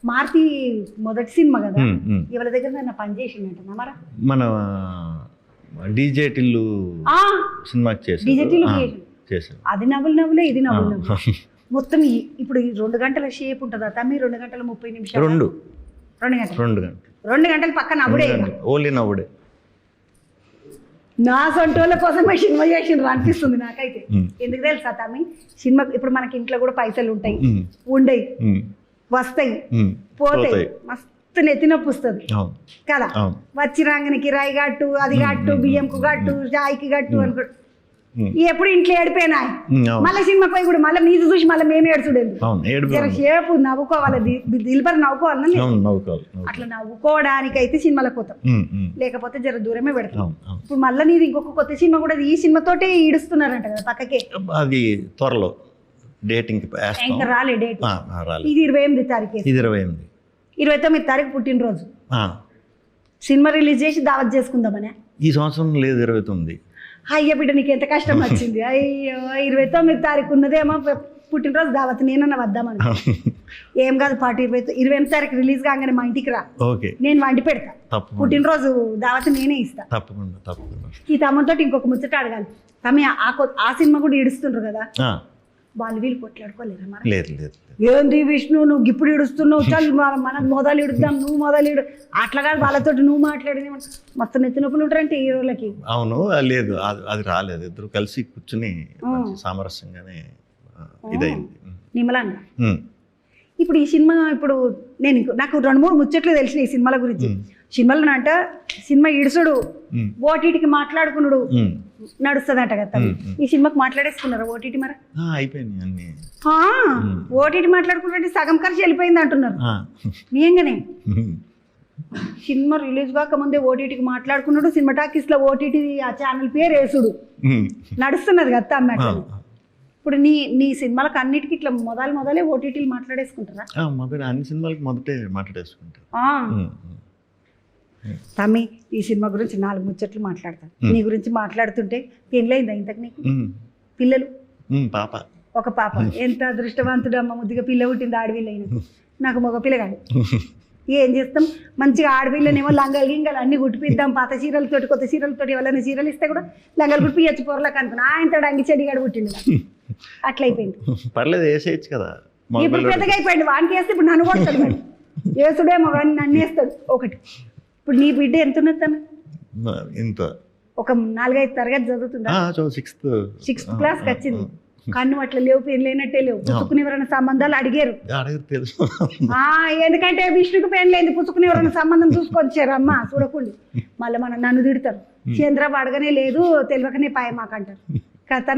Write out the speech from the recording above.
మారుతి మొదటి సినిమా కదా, ఇవాళ దగ్గర నన్ను పని చేసిందంట మరా మన డీజే టిల్లు సినిమాకి చేశారు. అది నవ్వులే ఇది నవ్వులు మొత్తం ఇప్పుడు 2 గంటల షేప్ ఉంటుందా తమ్మి? 2 గంటల 30 నిమిషాలు, 2 గంటలు పక్క నవ్వుడే, ఓన్లీ నవ్వుడే. నా సొంటోళ్ళ కోసమే సినిమా చేసిండ్రు అనిపిస్తుంది నాకైతే. ఎందుకు తెలుసా తమ్మి, సినిమా ఇప్పుడు మనకి ఇంట్లో కూడా పైసలు ఉంటాయి, ఉండయి, వస్తాయి, పోతాయి, మస్తు నెత్తి నొప్పి వస్తుంది కదా. వచ్చి రాగానే కిరాయి గట్టు, అది గట్టు, బియ్యంకు గట్టు, చాయ్కి గట్టు అనుకో. ఎప్పుడు ఇంట్లో ఏడిపోయినా మళ్ళీ సినిమా పోయి కూడా మళ్ళీ నీది చూసి మళ్ళీ మేము ఏడుచుడేది. సేపు నవ్వుకోవాలి, దిల్పర్ నవ్వుకోవాలి. అట్లా నవ్వుకోవడానికి అయితే సినిమాలకు పోతాం, లేకపోతే జర దూరమే పెడతాం. ఇప్పుడు మళ్ళీ నీది ఇంకొక కొత్త సినిమా కూడా ఈ సినిమాతోటే ఈడుస్తున్నారంట కదా పక్కకే. అది త్వరలో డేటింగ్ ఇంకా రాలే డేట్. ఇది 28వ తారీఖు, 29వ తారీఖు పుట్టినరోజు. సినిమా రిలీజ్ చేసి దావత్ చేసుకుందామనే. ఈ సంవత్సరం లేదు, 29. అయ్య బిడ్డ నీకు ఎంత కష్టం వచ్చింది. అయ్యో 29వ తారీఖు ఉన్నదేమో పుట్టినరోజు దావత్, నేనన్నా వద్దామని. ఏం కాదు, 28వ తారీఖు రిలీజ్ కాగానే మా ఇంటికి రా, నేను వండి పెడతా. పుట్టినరోజు దావత్ నేనే ఇస్తా. ఈ తమ్ముతో ఇంకొక ముచ్చట అడగాలి. తమ్మి ఆ సినిమా కూడా ఇడుస్తుండ్రు కదా, వాళ్ళు వీళ్ళు కొట్లాడుకోలేరా మరి? ఏంది విష్ణు నువ్వు ఇప్పుడు ఇడుస్తున్నావు, చల్ మనకు మొదలు ఇడుద్దాం, నువ్వు మొదలు ఇడు. అట్లా కాదు, వాళ్ళతో నువ్వు మాట్లాడి మొత్తం నెత్తి నొప్పులు ఉంటారంటే హీరోలకి. అవును, లేదు అది రాలేదు. ఇద్దరు కలిసి కూర్చుని సామరస్యంగానే ఇదైంది, నిమ్మలంగా. ఇప్పుడు ఈ సినిమా, ఇప్పుడు నాకు 2-3 ముచ్చట్లు తెలిసిన ఈ సినిమాల గురించి. సినిమాలో అంట సినిమా ఇడుసుడు, ఓటీటీకి మాట్లాడుకున్నాడు నడుస్తుందంట కదా. ఈ సినిమాకి మాట్లాడేసుకున్నారా ఓటీటీ? మరి అయిపోయింది అన్ని. ఓటీటీ మాట్లాడుకుంటే సగం ఖర్చు వెళ్ళిపోయింది అంటున్నారు. నిజంగానే సినిమా రిలీజ్ కాకముందే ఓటీటీకి మాట్లాడుకున్నాడు. సినిమా టాకీస్ లో ఓటీటీ ఆ ఛానల్ పేరు వేసుడు నడుస్తున్నది కదా అమ్మ. ఇప్పుడు నీ సినిమాలకు అన్నిటికీ ఇట్లా మొదలే ఓటీటీలు మాట్లాడేసుకుంటారా? అన్ని సినిమాలకి మొదటే మాట్లాడేసుకుంటారు. తమ్మి ఈ సినిమా గురించి 4 ముచ్చట్లు మాట్లాడతాను. నీ గురించి మాట్లాడుతుంటే పెళ్ళయిందా ఇంతకు నీకు? పిల్లలు? ఒక పాప. ఎంత అదృష్టవంతుడు అమ్మ, ముద్దుగా పిల్ల పుట్టింది ఆడపిల్ల. నాకు మగ పిల్ల కాదు. ఏం చేస్తాం, మంచిగా ఆడపిల్లనేమో లంగలు గింగలు అన్ని గుట్టిపిద్దాం, పాత చీరలతోటి కొత్త చీరలతోటి. ఎవరైనా చీరలు ఇస్తే కూడా లంగలు గుట్టియచ్చు పొరలకు అనుకున్నా. ఆయనతో అంగి చెడిగాడు పుట్టింది, అట్లయిపోయింది. పర్లేదు, వేసేయచ్చు కదా. ఇప్పుడు పెద్దగా అయిపోయింది, వానికి వేస్తే ఇప్పుడు నన్ను కొడతాడు. మరి వేసుడేమో కానీ నన్ను వేస్తాడు ఒకటి. ఇప్పుడు నీ బిడ్డ ఎంత ఉన్నది తను? ఒక 4-5 తరగతి చదువుతుందా? 6th క్లాస్కి వచ్చింది. కన్ను అట్లా లేవు, పెయిన్ లేనట్టే లేవు. పుచ్చుకుని ఎవరైనా సంబంధాలు అడిగారు, ఎందుకంటే విష్ణుకు పెయిన్ లేదు, పుచ్చుకుని ఎవరైనా సంబంధం చూసుకొచ్చారు అమ్మ చూడకుండా. మళ్ళీ నన్ను తిడతారు, చంద్రబాబు అడగనే లేదు, తెలియకనే పాయ మాకంటారు కదా.